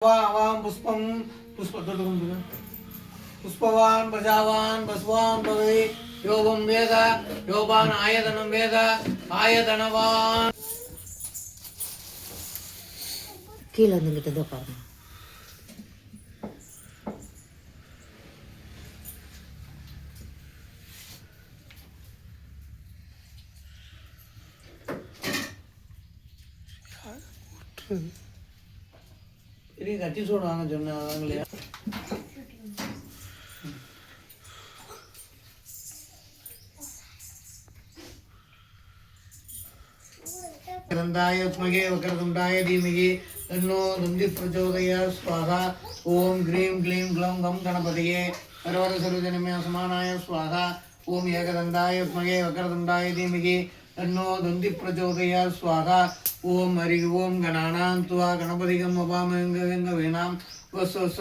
वां पुष्पं पुष्पवान् प्रजावान् बसवान् भवे योगं वेद योगान् आयतनं वेद आयतनवान् கீழே வந்துக்கிட்டு தான் பாருங்க. பெரிய கட்டி சோடுவாங்க சொன்னாங்களே. वक्रतुण्डाय वक्रतुण्डाय धीमहि तन्नो दन्तिः प्रचोदयात् स्वाहा ओम ग्रीं ग्लीं ग्लौं गं गणपतये सर्वरसर्वजनमे समानाय स्वाहा ओम एकदन्ताय विद्महे वक्रतुण्डाय धीमहि तन्नो दन्तिः प्रचोदयात् स्वाहा ओम हरि ओम गणानां त्वा गणपतिगं ववामहे गङ्गवेनां वस्व